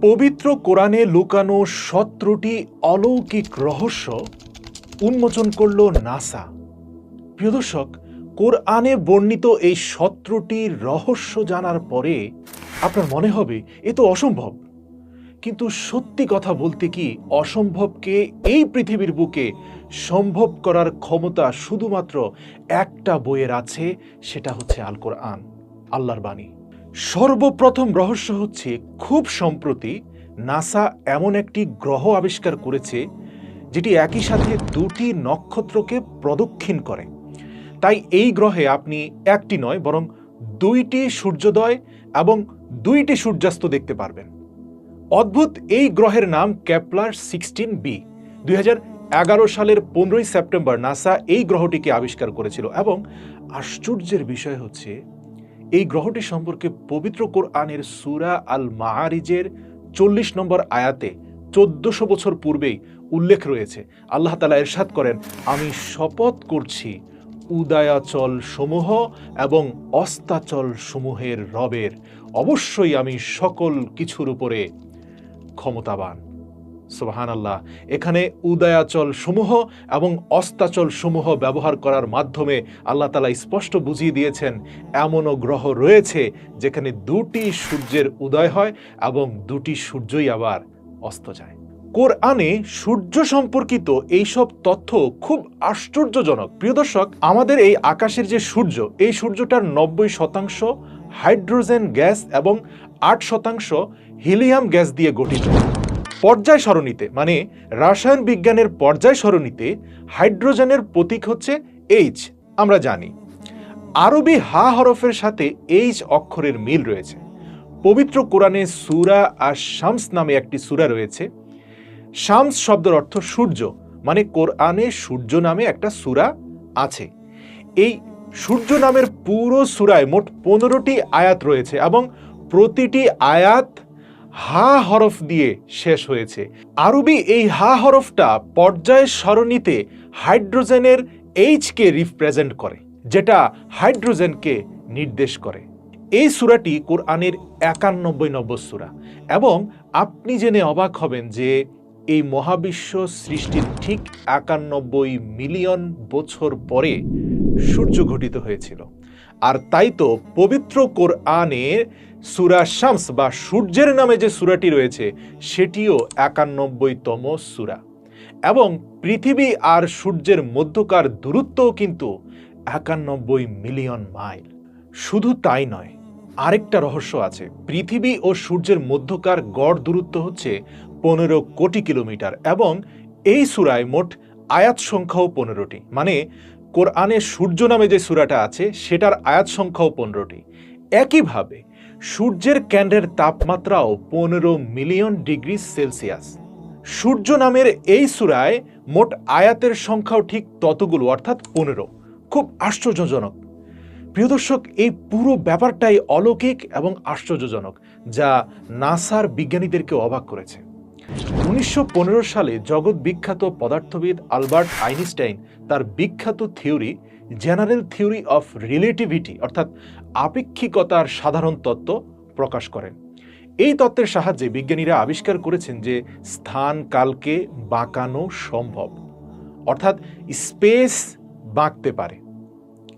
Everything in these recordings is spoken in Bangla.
পবিত্র কোরআনে লুকানো 17টি অলৌকিক রহস্য উন্মোচন করল নাসা। প্রিয় দর্শক, কোরআনে বর্ণিত এই 17টি রহস্য জানার পরে আপনার মনে হবে এ তো অসম্ভব। কিন্তু সত্যি কথা বলতে কি, অসম্ভবকে এই পৃথিবীর বুকে সম্ভব করার ক্ষমতা শুধুমাত্র একটা বইয়ের আছে, সেটা হচ্ছে আল কোরআন, আল্লাহর বাণী। সর্বপ্রথম রহস্য হচ্ছে, খুব সম্প্রতি নাসা এমন একটি গ্রহ আবিষ্কার করেছে যেটি একই সাথে দুটি নক্ষত্রকে প্রদক্ষিণ করে। তাই এই গ্রহে আপনি একটি নয় বরং দুইটি সূর্যোদয় এবং দুইটি সূর্যাস্ত দেখতে পারবেন। অদ্ভুত এই গ্রহের নাম কেপলার 16b। 2011 সালের 15 সেপ্টেম্বর নাসা এই গ্রহটিকে আবিষ্কার করেছিল। এবং আশ্চর্যের বিষয় হচ্ছে, এই গ্রহটি সম্পর্কে পবিত্র কোরআনের সূরা আল মাআরিজের 40 নম্বর আয়াতে 1400 বছর পূর্বেই উল্লেখ রয়েছে। আল্লাহ তাআলা ইরশাদ করেন, আমি শপথ করছি উদয়াচল সমূহ এবং অস্তাচল সমূহের রবের, অবশ্যই আমি সকল কিছুর উপরে ক্ষমতাবান। সুবহানাল্লাহ। এখানে উদয়াচল সমূহ এবং অস্তাচল সমূহ ব্যবহার করার মাধ্যমে আল্লাহ তাআলা স্পষ্ট বুঝিয়ে দিয়েছেন, এমনও গ্রহ রয়েছে যেখানে দুটি সূর্যের উদয় হয় এবং দুটি সূর্যই আবার অস্ত যায়। কোরআনে সূর্য সম্পর্কিত এইসব তথ্য খুব আশ্চর্যজনক। প্রিয় দর্শক, আমাদের এই আকাশের যে সূর্য, এই সূর্যটার 90% হাইড্রোজেন গ্যাস এবং 8% হিলিয়াম গ্যাস দিয়ে গঠিত। পর্যায় সরণিতে, মানে রসায়ন বিজ্ঞানের পর্যায় সরণিতে হাইড্রোজেনের প্রতীক হচ্ছে এইচ, আমরা জানি। আরবি হা হরফের সাথে এইচ অক্ষরের মিল রয়েছে। পবিত্র কোরআনে সূরা আশ-শামস নামে একটি সূরা রয়েছে। শামস শব্দের অর্থ সূর্য, মানে কোরআনে সূর্য নামে একটা সূরা আছে। এই সূর্য নামের পুরো সূরায় মোট 15টি আয়াত রয়েছে এবং প্রতিটি আয়াত হা হরফ দিয়ে শেষ হয়েছে। আরবি এই হা হরফটা পর্যায় সরণিতে হাইড্রোজেনের এইচকে রিপ্রেজেন্ট করে, যেটা হাইড্রোজেনকে নির্দেশ করে। এই সূরাটি কোরআনের 91 নম্বর সূরা। এবং আপনি জেনে অবাক হবেন যে এই মহাবিশ্ব সৃষ্টির ঠিক 91 মিলিয়ন বছর পরে সূর্য গঠিত হয়েছিল। আর তাই তো পবিত্র কোরআনের সূরা শামস বা সূর্যের নামে যে সূরাটি রয়েছে, সেটিও 91তম সূরা। এবং পৃথিবী আর সূর্যের মধ্যকার দূরত্বও কিন্তু 91 মিলিয়ন মাইল। শুধু তাই নয়, আরেকটা রহস্য আছে। পৃথিবী ও সূর্যের মধ্যকার গড় দূরত্ব হচ্ছে 15 কোটি কিলোমিটার। এবং এই সূরায় মোট আয়াত সংখ্যাও 15টি, মানে কোরআনে সূর্য নামে যে সূরাটা আছে সেটার আয়াত সংখ্যাও 15টি। একইভাবে সূর্যের কেন্দ্রের তাপমাত্রাও 15 মিলিয়ন ডিগ্রি সেলসিয়াস। সূর্য নামের এই সূরায় মোট আয়াতের সংখ্যাও ঠিক ততগুলো, অর্থাৎ 15। খুব আশ্চর্যজনক। প্রিয় দর্শক, এই পুরো ব্যাপারটাই অলৌকিক এবং আশ্চর্যজনক, যা নাসার বিজ্ঞানীদেরকে অবাক করেছে। 1915 সালে জগৎ বিখ্যাত পদার্থবিদ আলবার্ট আইনস্টাইন তার বিখ্যাত theory general theory of relativity অর্থাৎ আপেক্ষিকতার সাধারণ তত্ত্ব প্রকাশ করেন। এই তত্ত্বের সাহায্যে বিজ্ঞানীরা আবিষ্কার করেছেন যে স্থান কালকে বাঁকানো সম্ভব, অর্থাৎ স্পেস বাঁকতে পারে।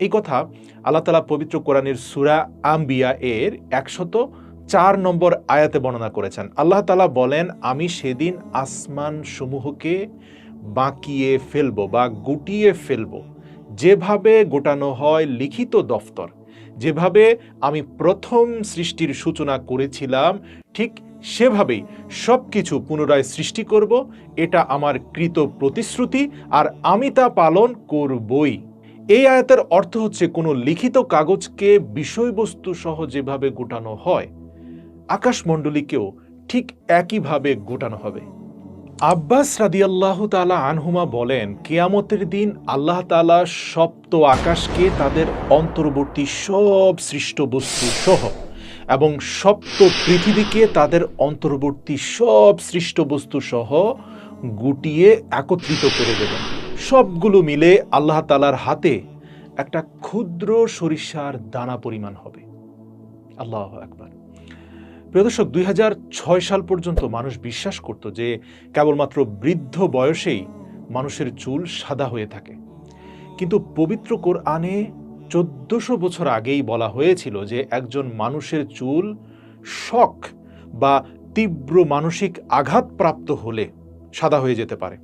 এই কথা আল্লাহ তাআলা পবিত্র কোরআনের সূরা আম্বিয়া এর 104 নম্বর আয়াতে বর্ণনা করেছেন। আল্লাহ তাআলা বলেন, আমি সেদিন আসমান সমূহকে বাঁকিয়ে ফেলবো বা গুটিয়ে ফেলবো, যেভাবে গোটানো হয় লিখিত দফতর। যেভাবে আমি প্রথম সৃষ্টির সূচনা করেছিলাম, ঠিক সেভাবেই সবকিছু পুনরায় সৃষ্টি করব। এটা আমার কৃত প্রতিশ্রুতি, আর আমি তা পালন করবই। এই আয়াতের অর্থ হচ্ছে, কোনো লিখিত কাগজকে বিষয়বস্তু সহ যেভাবে গোটানো হয়, আকাশমণ্ডলীকেও ঠিক একইভাবে গোটানো হবে। আব্বাস রাদিয়াল্লাহু তাআলা আনহুমা বলেন, কিয়ামতের দিন আল্লাহ তাআলা সপ্ত আকাশকে তাদের অন্তর্বর্তী সব সৃষ্ট বস্তু সহ এবং সপ্ত পৃথিবীকে তাদের অন্তর্বর্তী সব সৃষ্ট বস্তু সহ গুটিয়ে একত্রিত করে দেবেন। সবগুলো মিলে আল্লাহ তাআলার হাতে একটা ক্ষুদ্র সরিষার দানা পরিমাণ হবে। আল্লাহু আকবার। প্রিয় দর্শক, 2006 সাল পর্যন্ত মানুষ বিশ্বাস করত যে কেবলমাত্র বৃদ্ধ বয়সেই মানুষের চুল সাদা হয়ে থাকে। কিন্তু পবিত্র কোরআনে 1400 বছর আগেই বলা হয়েছিল যে একজন মানুষের চুল শক বা তীব্র মানসিক আঘাতপ্রাপ্ত হলে সাদা হয়ে যেতে পারে।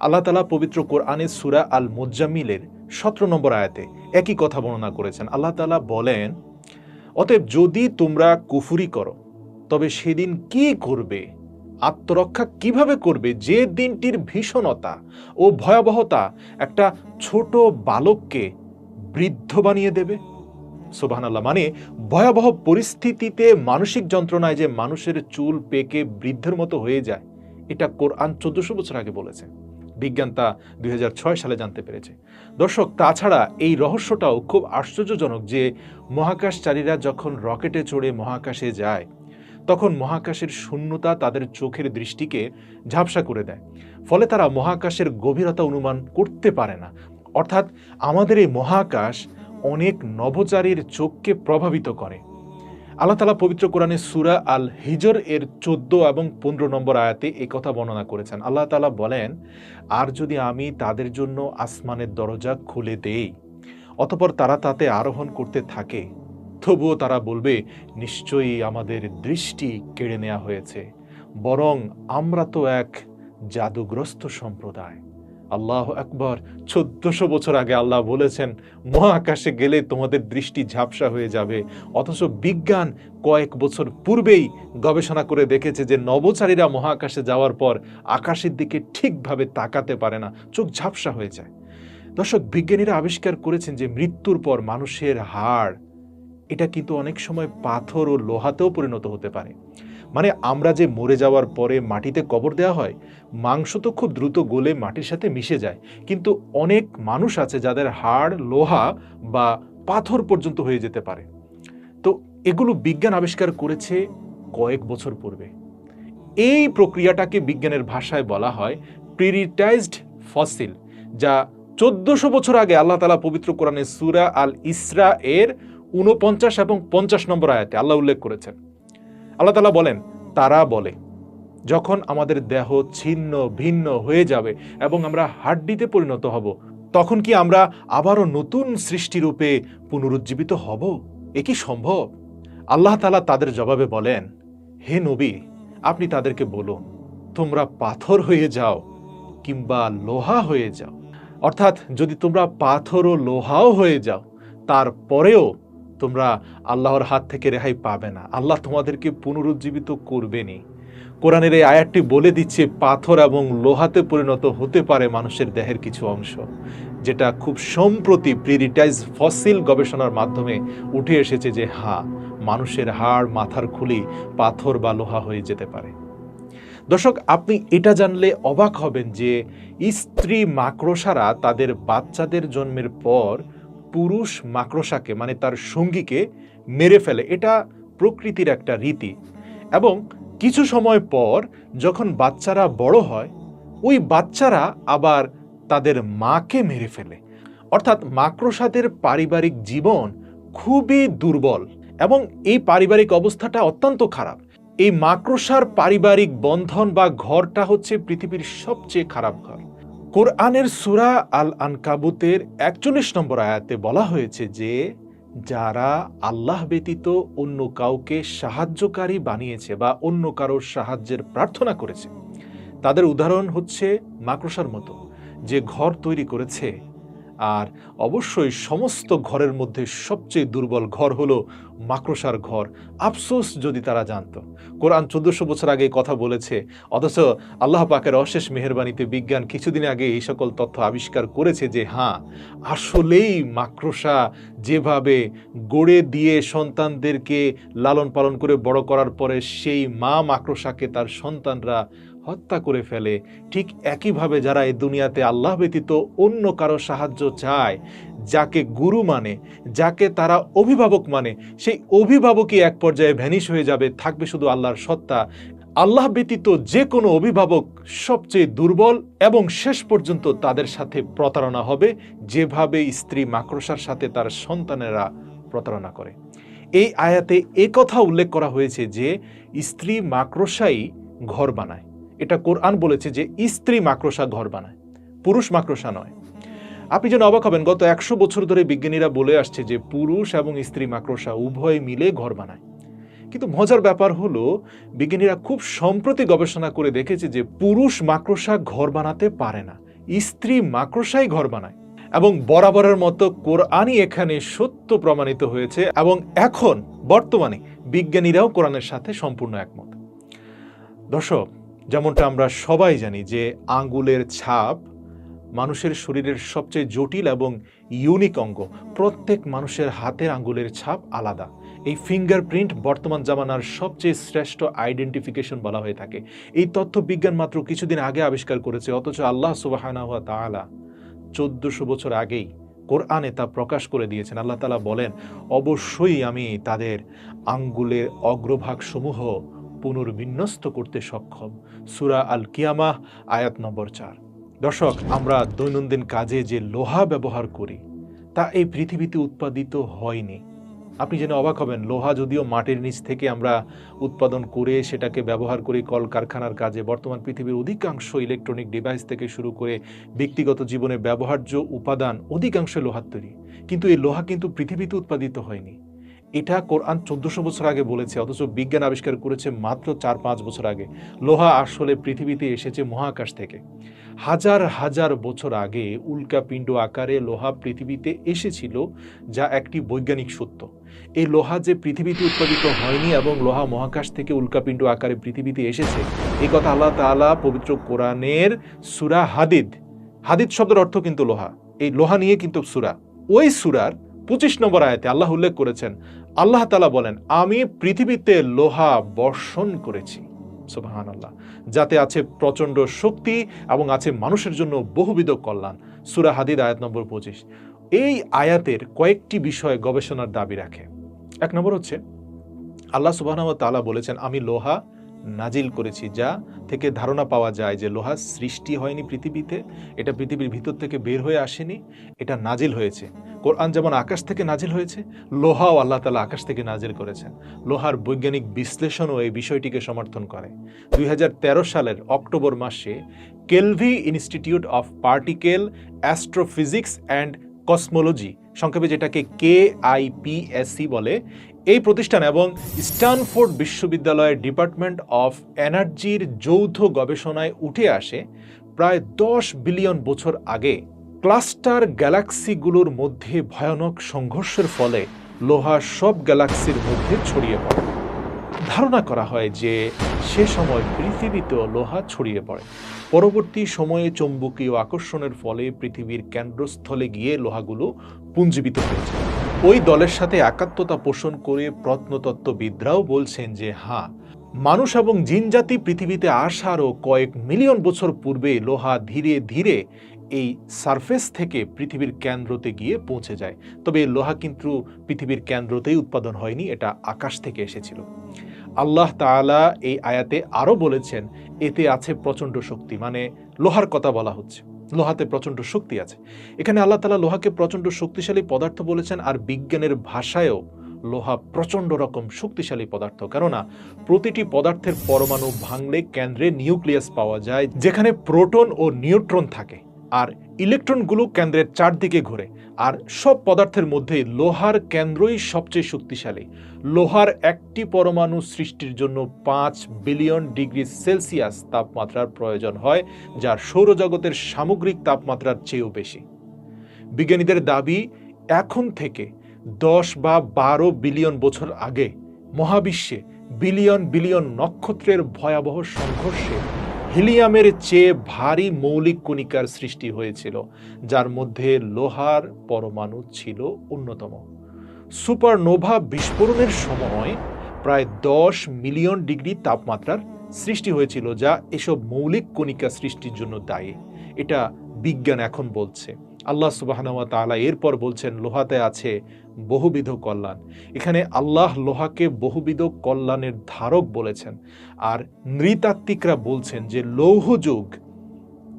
আল্লাহ তাআলা পবিত্র কোরআনে সূরা আল মুজ্জামিলের 17 নম্বর আয়াতে একই কথা বর্ণনা করেছেন। আল্লাহ তাআলা বলেন, অতএব যদি তোমরা কুফরি করো তবে সেদিন কি করবে, আত্মরক্ষা কিভাবে করবে, যে দিনটির ভীষণতা ও ভয়াবহতা একটা ছোট বালককে বৃদ্ধ বানিয়ে দেবে। সুবহানাল্লাহ, মানে ভয়াবহ পরিস্থিতিতে মানসিক যন্ত্রণায় যে মানুষের চুল পেকে বৃদ্ধের মতো হয়ে যায়, এটা কোরআন 1400 বছর আগে বলেছে। বিজ্ঞান তা 2006 সালে জানতে পেরেছে। দর্শক, তাছাড়া এই রহস্যটাও খুব আশ্চর্যজনক যে মহাকাশচারীরা যখন রকেটে চড়ে মহাকাশে যায় তখন মহাকাশের শূন্যতা তাদের চোখের দৃষ্টিকে ঝাপসা করে দেয়, ফলে তারা মহাকাশের গভীরতা অনুমান করতে পারে না। অর্থাৎ আমাদের এই মহাকাশ অনেক নভোচারীর চোখকে প্রভাবিত করে। আল্লাহ তাআলা পবিত্র কোরআনে সূরা আল হিজর এর 14 এবং 15 নম্বর আয়াতে এই কথা বর্ণনা করেছেন। আল্লাহ তাআলা বলেন, আর যদি আমি তাদের জন্য আসমানের দরজা খুলে দেই, অতঃপর তারা তাতে আরোহণ করতে থাকে, তবুও তারা বলবে, নিশ্চয়ই আমাদের দৃষ্টি কেড়ে নেওয়া হয়েছে, বরং আমরা তো এক জাদুগ্রস্ত সম্প্রদায়। আল্লাহু আকবার। 1400 বছর আগে আল্লাহ বলেছেন মহাকাশে গেলে তোমাদের দৃষ্টি ঝাপসা হয়ে যাবে, অথচ বিজ্ঞান কয়েক বছর পূর্বেই গবেষণা করে দেখেছে যে নভোচারীরা মহাকাশে যাওয়ার পর আকাশের দিকে ঠিকভাবে তাকাতে পারে না, চোখ ঝাপসা হয়ে যায়। দর্শক, বিজ্ঞানীরা আবিষ্কার করেছেন যে মৃত্যুর পর মানুষের হাড় এটা কিন্তু অনেক সময় পাথর ও লোহাতেও পরিণত হতে পারে। মানে আমরা যে মরে যাওয়ার পরে মাটিতে কবর দেওয়া হয়, মাংস তো খুব দ্রুত গলে মাটির সাথে মিশে যায়, কিন্তু অনেক মানুষ আছে যাদের হাড় লোহা বা পাথর পর্যন্ত হয়ে যেতে পারে। তো এগুলো বিজ্ঞান আবিষ্কার করেছে কয়েক বছর পূর্বে। এই প্রক্রিয়াটাকে বিজ্ঞানের ভাষায় বলা হয় প্রিরিটাইজড ফসিল, যা 1400 বছর আগে আল্লাহ তাআলা পবিত্র কোরআনে সূরা আল ইসরা এর 49 এবং 50 নম্বর আয়াতে আল্লাহ উল্লেখ করেছেন। আল্লাহ তাআলা বলেন, তারা বলে, যখন আমাদের দেহ ছিন্ন ভিন্ন হয়ে যাবে এবং আমরা হাড্ডিতে পরিণত হব, তখন কি আমরা আবারও নতুন সৃষ্টিরূপে পুনরুজ্জীবিত হব? এ কি সম্ভব? আল্লাহ তাআলা তাদের জবাবে বলেন, হে নবী, আপনি তাদেরকে বলুন, তোমরা পাথর হয়ে যাও কিংবা লোহা হয়ে যাও। অর্থাৎ যদি তোমরা পাথর ও লোহাও হয়ে যাও, তারপরেও তোমরা আল্লাহর হাত থেকে রেহাই পাবে না, আল্লাহ তোমাদেরকে পুনরুজ্জীবিত করবেনই। কোরআনের এই আয়াতটি বলে দিচ্ছে পাথর এবং লোহাতে পরিণত হতে পারে মানুষের দেহের কিছু অংশ, যেটা খুব সম্প্রতি প্রিরিটাইজ ফসিল গবেষণার মাধ্যমে উঠে এসেছে যে হ্যাঁ, মানুষের হাড় মাথার খুলি পাথর বা লোহা হয়ে যেতে পারে। দর্শক, আপনি এটা জানলে অবাক হবেন যে স্ত্রী মাকড়সারা তাদের বাচ্চাদের জন্মের পর পুরুষ মাকড়সাকে মানে তার সঙ্গীকে মেরে ফেলে। এটা প্রকৃতির একটা রীতি। এবং কিছু সময় পর যখন বাচ্চারা বড় হয়, ওই বাচ্চারা আবার তাদের মাকে মেরে ফেলে। অর্থাৎ মাকড়সাদের পারিবারিক জীবন খুবই দুর্বল এবং এই পারিবারিক অবস্থাটা অত্যন্ত খারাপ। এই মাকড়সার পারিবারিক বন্ধন বা ঘরটা হচ্ছে পৃথিবীর সবচেয়ে খারাপ ঘর। কোরআনের সূরা আল আনকাবুতের 41 নম্বর আয়াতে বলা হয়েছে যে যারা আল্লাহ ব্যতীত অন্য কাউকে সাহায্যকারী বানিয়েছে বা অন্য কারোর সাহায্যের প্রার্থনা করেছে, তাদের উদাহরণ হচ্ছে মাকড়সার মতো, যে ঘর তৈরি করেছে। আর অবশ্যই সমস্ত ঘরের মধ্যে সবচেয়ে দুর্বল ঘর হলো মাকড়সার ঘর। আফসোস যদি তারা জানতো। কোরআন 1400 বছর আগে কথা বলেছে, অথচ আল্লাহ পাকের অশেষ মেহেরবানিতে বিজ্ঞান কিছুদিন আগে এই সকল তথ্য আবিষ্কার করেছে যে হ্যাঁ, আসলেই মাকড়সা যেভাবে গড়ে দিয়ে সন্তানদেরকে লালন পালন করে বড় করার পরে সেই মা মাকড়সাকে তার সন্তানরা হত্যা করে ফেলে, ঠিক একইভাবে যারা এই দুনিয়াতে আল্লাহ ব্যতীত অন্য কারো সাহায্য চায়, যাকে গুরু মানে, যাকে তারা অভিভাবক মানে, সেই অভিভাবকই এক পর্যায়ে ভ্যানিশ হয়ে যাবে, থাকবে শুধু আল্লাহর সত্তা। আল্লাহ ব্যতীত যে কোনো অভিভাবক সবচেয়ে দুর্বল এবং শেষ পর্যন্ত তাদের সাথে প্রতারণা হবে, যেভাবে স্ত্রী মাকড়সার সাথে তার সন্তানেরা প্রতারণা করে। এই আয়াতে কথা উল্লেখ করা হয়েছে যে স্ত্রী মাকড়সাই ঘর বানায়। এটা কোরআন বলেছে যে স্ত্রী মাকড়সা ঘর বানায়, পুরুষ মাকড়সা নয়। আপনি যেন অবাক হবেন, গত 100 বছর ধরে বিজ্ঞানীরা বলে আসছে যে পুরুষ এবং স্ত্রী মাকড়সা উভয় মিলে ঘর বানায়। কিন্তু মজার ব্যাপার হলো, বিজ্ঞানীরা খুব সম্প্রতি গবেষণা করে দেখেছে যে পুরুষ মাকড়সা ঘর বানাতে পারে না, স্ত্রী মাকড়সাই ঘর বানায়। এবং বরাবরের মতো কোরআনই এখানে সত্য প্রমাণিত হয়েছে, এবং এখন বর্তমানে বিজ্ঞানীরাও কোরআনের সাথে সম্পূর্ণ একমত। দর্শক, যেমনটা আমরা সবাই জানি যে আঙ্গুলের ছাপ মানুষের শরীরের সবচেয়ে জটিল এবং ইউনিক অঙ্গ। প্রত্যেক মানুষের হাতের আঙ্গুলের ছাপ আলাদা। এই ফিঙ্গারপ্রিন্ট বর্তমান জামানার সবচেয়ে শ্রেষ্ঠ আইডেন্টিফিকেশন বলা হয়ে থাকে। এই তথ্য বিজ্ঞান মাত্র কিছুদিন আগে আবিষ্কার করেছে, অথচ আল্লাহ সুবহানাহু ওয়া তাআলা 1400 বছর আগেই কোরআনে তা প্রকাশ করে দিয়েছেন। আল্লাহ তাআলা বলেন, অবশ্যই আমি তাদের আঙ্গুলের অগ্রভাগ সমূহ পুনর্বিন্যস্ত করতে সক্ষম। সূরা আল কিয়ামাহ আয়াত নম্বর 4। দর্শক, আমরা দৈনন্দিন কাজে যে লোহা ব্যবহার করি তা এই পৃথিবীতে উৎপাদিত হয়নি। আপনি জেনে অবাক হবেন, লোহা যদিও মাটির নিচ থেকে আমরা উৎপাদন করে সেটাকে ব্যবহার করি কলকারখানার কাজে। বর্তমান পৃথিবীর অধিকাংশ ইলেকট্রনিক ডিভাইস থেকে শুরু করে ব্যক্তিগত জীবনে ব্যবহার্য উপাদান অধিকাংশ লোহার তৈরি। কিন্তু এই লোহা কিন্তু পৃথিবীতে উৎপাদিত হয়নি। এটা কোরআন 1400 বছর আগে বলেছে, অথচ বিজ্ঞান আবিষ্কার করেছে মাত্র 4-5 বছর আগে। লোহা আসলে পৃথিবীতে এসেছে মহাকাশ থেকে। হাজার হাজার বছর আগে উল্কাপিণ্ড আকারে লোহা পৃথিবীতে এসেছিল, যা একটি বৈজ্ঞানিক সত্য। এই লোহা যে পৃথিবীতে উৎপাদিত হয়নি এবং লোহা মহাকাশ থেকে উল্কাপিণ্ড আকারে পৃথিবীতে এসেছে, এই কথা আল্লাহ তাআলা পবিত্র কোরআনের সূরা হাদিদ, হাদিদ শব্দের অর্থ কিন্তু লোহা, এই লোহা নিয়ে কিন্তু সূরা, ওই সূরার 25 নম্বর আয়াতে আল্লাহ উল্লেখ করেছেন। আল্লাহ তাআলা বলেন, আমি পৃথিবীতে লোহা বর্ষণ করেছি, সুবহানাল্লাহ, যাতে আছে প্রচন্ড শক্তি এবং আছে মানুষের জন্য বহুবিধ কল্যাণ। সূরা হাদিদ আয়াত নম্বর 25। এই আয়াতের কয়েকটি বিষয় গবেষণার দাবি রাখে। এক নম্বর হচ্ছে, আল্লাহ সুবহানাহু ওয়া তাআলা বলেছেন, আমি লোহা নাজিল করেছি, যা থেকে ধারণা পাওয়া যায় যে লোহা সৃষ্টি হয়নি পৃথিবীতে, এটা পৃথিবীর ভিতর থেকে বের হয়ে আসেনি, এটা নাজিল হয়েছে। কোরআন যেমন আকাশ থেকে নাজিল হয়েছে, লোহাও আল্লাহ তাআলা আকাশ থেকে নাজিল করেছেন। লোহার বৈজ্ঞানিক বিশ্লেষণও এই বিষয়টিকে সমর্থন করে। 2013 সালের অক্টোবর মাসে Kavli institute of particle astrophysics and cosmology, সংক্ষেপে যেটাকে KIPSC বলে, এই প্রতিষ্ঠান এবং স্ট্যানফোর্ড বিশ্ববিদ্যালয়ের ডিপার্টমেন্ট অফ এনার্জির যৌথ গবেষণায় উঠে আসে, প্রায় 10 বিলিয়ন বছর আগে ক্লাস্টার গ্যালাক্সিগুলোর মধ্যে ভয়ানক সংঘর্ষের ফলে লোহা সব গ্যালাক্সির মধ্যে ছড়িয়ে পড়ে। ধারণা করা হয় যে সে সময় পৃথিবীতেও লোহা ছড়িয়ে পড়ে। পরবর্তী সময়ে চৌম্বকীয় আকর্ষণের ফলে পৃথিবীর কেন্দ্রস্থলে গিয়ে লোহাগুলো পুঞ্জীবিত হয়েছে। ওই দলের সাথে একাত্মতা পোষণ করে প্রত্নতত্ত্ববিদরাও বলছেন যে হ্যাঁ, মানুষ এবং জিনজাতি পৃথিবীতে আসারও কয়েক মিলিয়ন বছর পূর্বে লোহা ধীরে ধীরে এই সারফেস থেকে পৃথিবীর কেন্দ্রতে গিয়ে পৌঁছে যায়। তবে এই লোহা কিন্তু পৃথিবীর কেন্দ্রতেই উৎপাদন হয়নি, এটা আকাশ থেকে এসেছিল। আল্লাহ তাআলা এই আয়াতে আরও বলেছেন, এতে আছে প্রচণ্ড শক্তি, মানে লোহার কথা বলা হচ্ছে, লোহাতে প্রচণ্ড শক্তি আছে। এখানে আল্লাহ তাআলা লোহাকে প্রচণ্ড শক্তিশালী পদার্থ বলেছেন, আর বিজ্ঞানের ভাষায়ও লোহা প্রচণ্ড রকম শক্তিশালী পদার্থ। কেননা প্রতিটি পদার্থের পরমাণু ভাঙলে কেন্দ্রে নিউক্লিয়াস পাওয়া যায়, যেখানে প্রোটন ও নিউট্রন থাকে, আর ইলেকট্রনগুলো কেন্দ্রের চারদিকে ঘোরে। আর সব পদার্থের মধ্যে লোহার কেন্দ্রই সবচেয়ে শক্তিশালী। লোহার একটি পরমাণু সৃষ্টির জন্য 5 বিলিয়ন ডিগ্রি সেলসিয়াস তাপমাত্রার প্রয়োজন হয়, যার সৌরজগতের সামগ্রিক তাপমাত্রার চেয়েও বেশি। বিজ্ঞানীদের দাবি, এখন থেকে 10 বা 12 বিলিয়ন বছর আগে মহাবিশ্বে বিলিয়ন বিলিয়ন নক্ষত্রের ভয়াবহ সংঘর্ষে হিলিয়ামের চেয়ে ভারী মৌলিক কণিকার সৃষ্টি হয়েছিল, যার মধ্যে লোহার পরমাণু ছিল অন্যতম। সুপারনোভা বিস্ফোরণের সময় প্রায় 10 মিলিয়ন ডিগ্রি তাপমাত্রার সৃষ্টি হয়েছিল, যা এসব মৌলিক কণিকা সৃষ্টির জন্য দায়ী। এটা বিজ্ঞান এখন বলছে। আল্লাহ সুবহানাহু ওয়া তাআলা এরপর বলছেন, লোহাতে আছে বহুবিধ কল্যাণ। এখানে আল্লাহ লোহাকে বহুবিধ কল্যাণের ধারক বলেছেন। আর নৃতাত্ত্বিকরা বলছেন যে লৌহ যুগ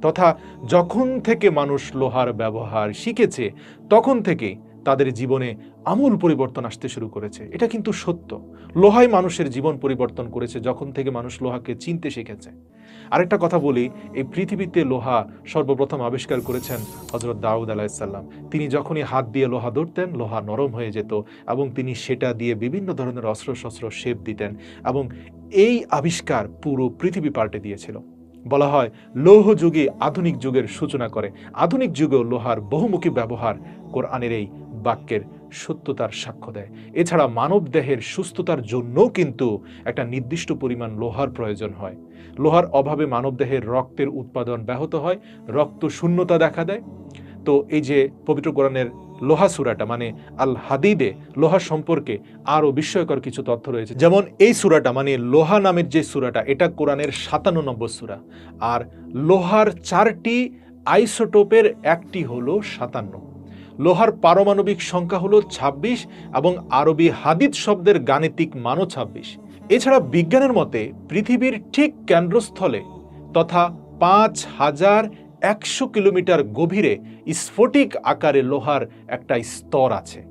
তথা যখন থেকে মানুষ লোহার ব্যবহার শিখেছে, তখন থেকেই তাদের জীবনে আমূল পরিবর্তন আসতে শুরু করেছে। এটা কিন্তু সত্য। লোহাই মানুষের জীবন পরিবর্তন করেছে যখন থেকে মানুষ লোহাকে চিনতে শিখেছে। আরেকটা কথা বলি, এই পৃথিবীতে লোহা সর্বপ্রথম আবিষ্কার করেছেন হযরত দাউদ আলাইহিসসালাম। তিনি যখনই হাত দিয়ে লোহা ধরতেন, লোহা নরম হয়ে যেত এবং তিনি সেটা দিয়ে বিভিন্ন ধরনের অস্ত্র-শস্ত্র শেপ দিতেন এবং এই আবিষ্কার পুরো পৃথিবী পাল্টে দিয়েছিল। বলা হয় লৌহ যুগে আধুনিক যুগের সূচনা করে। আধুনিক যুগেও লোহার বহুমুখী ব্যবহার কোরআনের এই বাক্যের সত্যতার সাক্ষ্য দেয়। এছাড়া মানব দেহের সুস্থতার জন্যও কিন্তু একটা নির্দিষ্ট পরিমাণ লোহার প্রয়োজন হয়। লোহার অভাবে মানব দেহের রক্তের উৎপাদন ব্যাহত হয়, রক্ত শূন্যতা দেখা দেয়। তো এই যে পবিত্র কোরআনের লোহা সূরাটা মানে আল হাদিদে লোহা সম্পর্কে আরো বিস্ময়কর কিছু তথ্য রয়েছে। যেমন এই সূরাটা মানে লোহা নামের যে সূরাটা, এটা কোরআনের 97 নম্বর সূরা। আর লোহার 4টি আইসোটোপের একটি হলো 57। লোহার পারমাণবিক সংখ্যা হলো 26 এবং আরবি হাদিদ শব্দের গাণিতিক মানও 26। এছাড়া বিজ্ঞানের মতে পৃথিবীর ঠিক কেন্দ্রস্থলে তথা 5100 কিলোমিটার গভীরে স্ফটিক আকারে লোহার একটা স্তর আছে।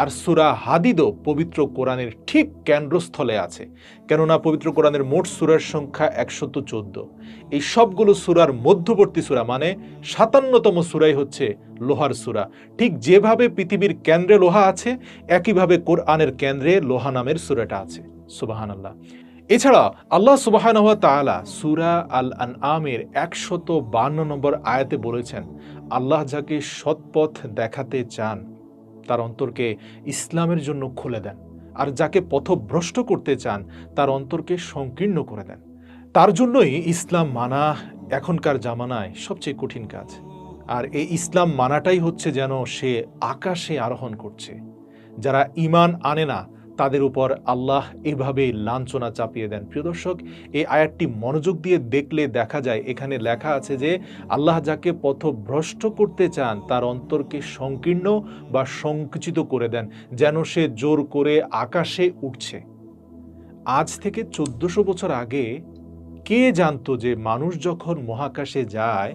আর সূরা হাদিদও পবিত্র কোরআনের ঠিক কেন্দ্রস্থলে আছে, কেননা পবিত্র কোরআনের মোট সূরার সংখ্যা 114। এই সবগুলো সূরার মধ্যবর্তী সূরা মানে 57তম সূরাই হচ্ছে লোহার সূরা। ঠিক যেভাবে পৃথিবীর কেন্দ্রে লোহা আছে, একইভাবে কোরআনের কেন্দ্রে লোহা নামের সূরাটা আছে। সুবহানাল্লাহ। এছাড়া আল্লাহ সুবহানাহু ওয়া তাআলা সূরা আল আনআমের 152 নম্বর আয়াতে বলেছেন, আল্লাহ যাকে সৎপথ দেখাতে চান তার অন্তরকে ইসলামের জন্য খুলে দেন, আর যাকে পথভ্রষ্ট করতে চান তার অন্তরকে সংকীর্ণ করে দেন। তার জন্যই ইসলাম মানা এখনকার জামানায় সবচেয়ে কঠিন কাজ। আর এই ইসলাম মানাটাই হচ্ছে যেন সে আকাশে আরোহণ করছে। যারা ঈমান আনে না তাদের উপর আল্লাহ এভাবে লাঞ্ছনা চাপিয়ে দেন। প্রিয় দর্শক, এই আয়াতটি মনোযোগ দিয়ে দেখলে দেখা যায় এখানে লেখা আছে যে আল্লাহ যাকে পথভ্রষ্ট করতে চান তার অন্তরকে সংকীর্ণ বা সংকুচিত করে দেন, যেন সে জোর করে আকাশে উঠছে। আজ থেকে 1400 বছর আগে কে জানতো যে মানুষ যখন মহাকাশে যায়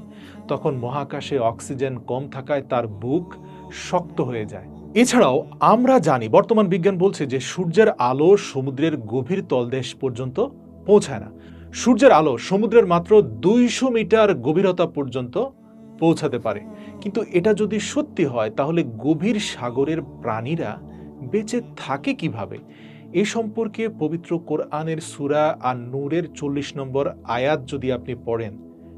তখন মহাকাশে অক্সিজেন কম থাকায় তার বুক শক্ত হয়ে যায়। এছাড়াও আমরা জানি, বর্তমান বিজ্ঞান বলছে যে সূর্যের আলো সমুদ্রের গভীর তলদেশ পর্যন্ত পৌঁছায় না। সূর্যের আলো সমুদ্রের মাত্র 200 মিটার গভীরতা পর্যন্ত পৌঁছাতে পারে। কিন্তু এটা যদি সত্যি হয় তাহলে গভীর সাগরের প্রাণীরা বেঁচে থাকে কিভাবে? এ সম্পর্কে পবিত্র কোরআনের সূরা আন-নূরের 40 নম্বর আয়াত যদি আপনি পড়েন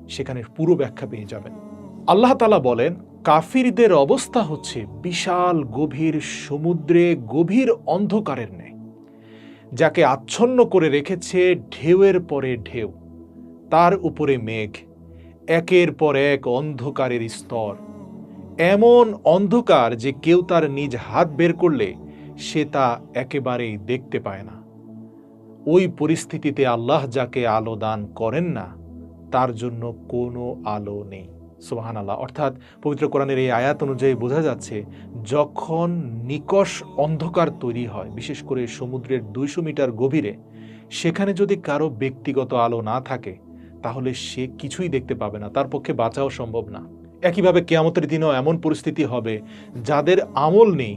সেখানে পুরো ব্যাখ্যা পেয়ে যাবেন। আল্লাহ তাআলা বলেন, কাফিরদের অবস্থা হচ্ছে বিশাল গভীর সমুদ্রে গভীর অন্ধকারের ন্যায়, যাকে আচ্ছন্ন করে রেখেছে ঢেউয়ের পরে ঢেউ, তার উপরে মেঘ, একের পর এক অন্ধকারের স্তর, এমন অন্ধকার যে কেউ তার নিজ হাত বের করলে সে তা একেবারেই দেখতে পায় না। ওই পরিস্থিতিতে আল্লাহ যাকে আলো দান করেন না তার জন্য কোনো আলো নেই। সুবহানাল্লাহ। অর্থাৎ পবিত্র কোরআনের এই আয়াত অনুযায়ী বোঝা যাচ্ছে যখন নিকষ অন্ধকার তৈরি হয়, বিশেষ করে সমুদ্রের 200 মিটার গভীরে, সেখানে যদি কারো ব্যক্তিগত আলো না থাকে তাহলে সে কিছুই দেখতে পাবে না, তার পক্ষে বাঁচাও সম্ভব না। একইভাবে কিয়ামতের দিনেও এমন পরিস্থিতি হবে যাদের আমল নেই,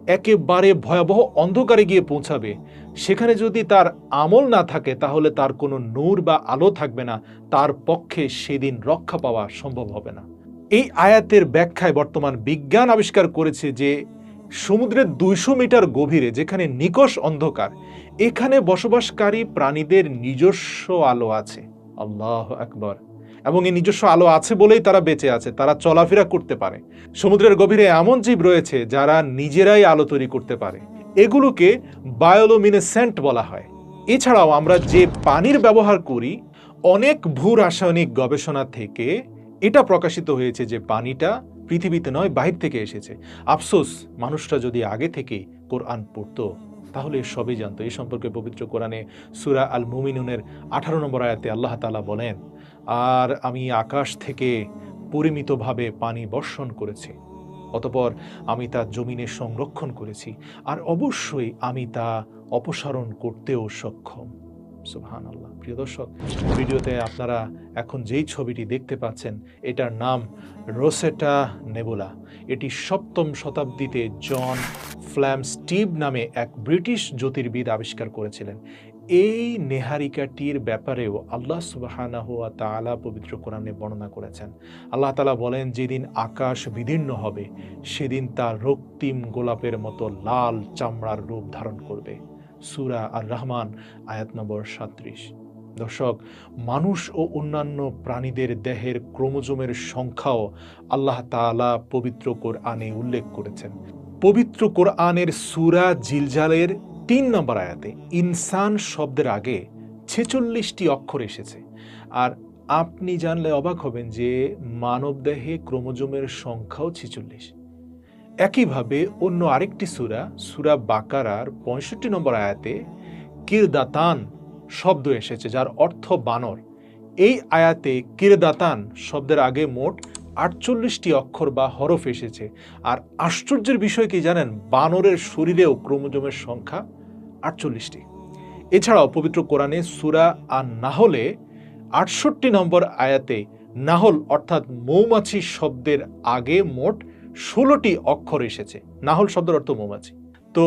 একেবারে ভয়াবহ অন্ধকারে গিয়ে পৌঁছাবে, সেখানে যদি তার আমল না থাকে তাহলে তার কোনো নূর বা আলো থাকবে না, তার পক্ষে সেদিন রক্ষা পাওয়া সম্ভব হবে না। এই আয়াতের ব্যাখ্যায় বর্তমান বিজ্ঞান আবিষ্কার করেছে যে সমুদ্রের 200 মিটার গভীরে যেখানে নিকষ অন্ধকার, এখানে বসবাসকারী প্রাণীদের নিজস্ব আলো আছে। আল্লাহু আকবার। এবং এই নিজস্ব আলো আছে বলেই তারা বেঁচে আছে, তারা চলাফেরা করতে পারে। সমুদ্রের গভীরে এমন জীব রয়েছে যারা নিজেরাই আলো তৈরি করতে পারে, এগুলোকে বায়োলুমিনেসেন্ট বলা হয়। এছাড়াও আমরা যে পানির ব্যবহার করি, অনেক ভূ রাসায়নিক গবেষণা থেকে এটা প্রকাশিত হয়েছে যে পানিটা পৃথিবীতে নয় বাহির থেকে এসেছে। আফসোস, মানুষরা যদি আগে থেকে কোরআন পড়তো তাহলে সবই জানতো। এই সম্পর্কে পবিত্র কোরআনে সূরা আল মুমিনুনের 18 নম্বর আয়াতে আল্লাহ তাআলা বলেন, আর আমি আকাশ থেকে পরিমিতভাবে পানি বর্ষণ করেছি, অতঃপর আমি তা জমিনে সংরক্ষণ করেছি, আর অবশ্যই আমি তা অপসারণ করতেও সক্ষম। সুবহানাল্লাহ। প্রিয় দর্শক, ভিডিওতে আপনারা এখন যেই ছবিটি দেখতে পাচ্ছেন এটার নাম রোসেটা নেবুলা। এটি ৭ম শতাব্দীতে জন ফ্ল্যামস্টিভ নামে এক ব্রিটিশ জ্যোতির্বিদ আবিষ্কার করেছিলেন। এই নেহারিকাটির ব্যাপারেও আল্লাহ সুবহানাহু ওয়া তাআলা পবিত্র কোরআনে বর্ণনা করেছেন। আল্লাহ তাআলা বলেন, যেদিন আকাশ বিদীর্ণ হবে সেদিন তা রক্তিম গোলাপের মতো লাল চামড়ার রূপ ধারণ করবে। সূরা আর রহমান আয়াত নম্বর ৩৭। দর্শক, মানুষ ও অন্যান্য প্রাণীদের দেহের ক্রোমোজোমের সংখ্যাও আল্লাহ তাআলা পবিত্র কোরআনে উল্লেখ করেছেন। পবিত্র কোরআনের সূরা জিলজালের ৩ নম্বর আয়াতে ইনসান শব্দের আগে ৪৬টি অক্ষর এসেছে। আর আপনি জানলে অবাক হবেন যে মানবদেহে ক্রোমোজোমের সংখ্যাও ৪৬। একইভাবে অন্য আরেকটি সূরা বাকারার ৬৫ নম্বর আয়াতে কিরদাতান শব্দ এসেছে, যার অর্থ বানর। এই আয়াতে কিরদাতান শব্দের আগে মোট ৪৮টি অক্ষর বা হরফ এসেছে। আর আশ্চর্যের বিষয় কি জানেন, বানরের শরীরেও ক্রোমোজোমের সংখ্যা ৪৮টি। এছাড়াও পবিত্র কোরআনে সূরা আন-নাহলে ৬৮ নম্বর আয়াতে নাহল অর্থাৎ মৌমাছি শব্দের আগে মোট ১৬টি অক্ষর এসেছে। নাহল শব্দের অর্থ মৌমাছি। তো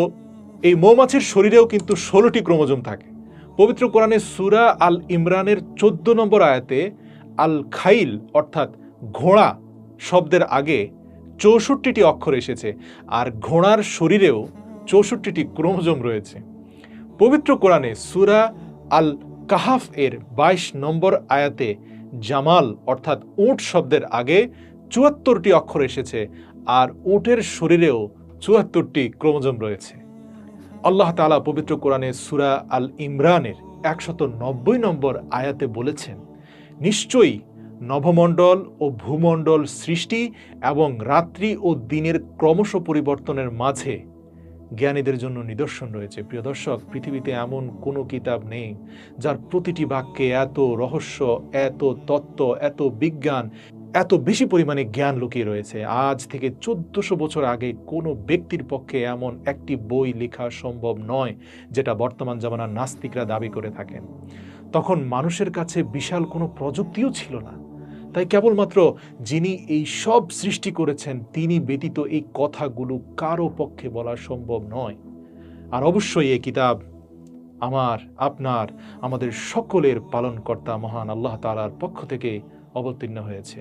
এই মৌমাছির শরীরেও কিন্তু ১৬টি ক্রোমোজোম থাকে। পবিত্র কোরআনে সূরা আল ইমরানের ১৪ নম্বর আয়াতে আল খাইল অর্থাৎ ঘোড়া শব্দের আগে ৬৪টি অক্ষর এসেছে। আর ঘোড়ার শরীরেও ৬৪টি ক্রোমোজোম রয়েছে। পবিত্র কোরআনে সূরা আল কাহাফ এর ২২ নম্বর আয়াতে জামাল অর্থাৎ উট শব্দের আগে ৭৪টি অক্ষর এসেছে। আর উটের শরীরেও ৭৪টি ক্রোমোজোম রয়েছে। আল্লাহ তাআলা পবিত্র কোরআনে সূরা আল ইমরানের ১৯০ নম্বর আয়াতে বলেছেন, নিশ্চয়ই নভমণ্ডল ও ভূমণ্ডল সৃষ্টি এবং রাত্রি ও দিনের ক্রমশ পরিবর্তনের মাঝে জ্ঞানীদের জন্য নিদর্শন রয়েছে। প্রিয় দর্শক, পৃথিবীতে এমন কোনো কিতাব নেই যার প্রতিটি বাক্যে এত রহস্য, এত তত্ত্ব, এত বিজ্ঞান, এত বেশি পরিমাণে জ্ঞান লুকিয়ে রয়েছে। আজ থেকে ১৪০০ বছর আগে কোনো ব্যক্তির পক্ষে এমন একটি বই লেখা সম্ভব নয় যেটা বর্তমান জামানার নাস্তিকরা দাবি করে থাকেন। তখন মানুষের কাছে বিশাল কোনো প্রযুক্তিও ছিল না। তাই কেবলমাত্র যিনি এই সব সৃষ্টি করেছেন তিনি ব্যতীত এই কথাগুলো কারো পক্ষে বলা সম্ভব নয়। আর অবশ্যই এই কিতাব আমার, আপনার, আমাদের সকলের পালনকর্তা মহান আল্লাহ তাআলার পক্ষ থেকে অবতীর্ণ হয়েছে।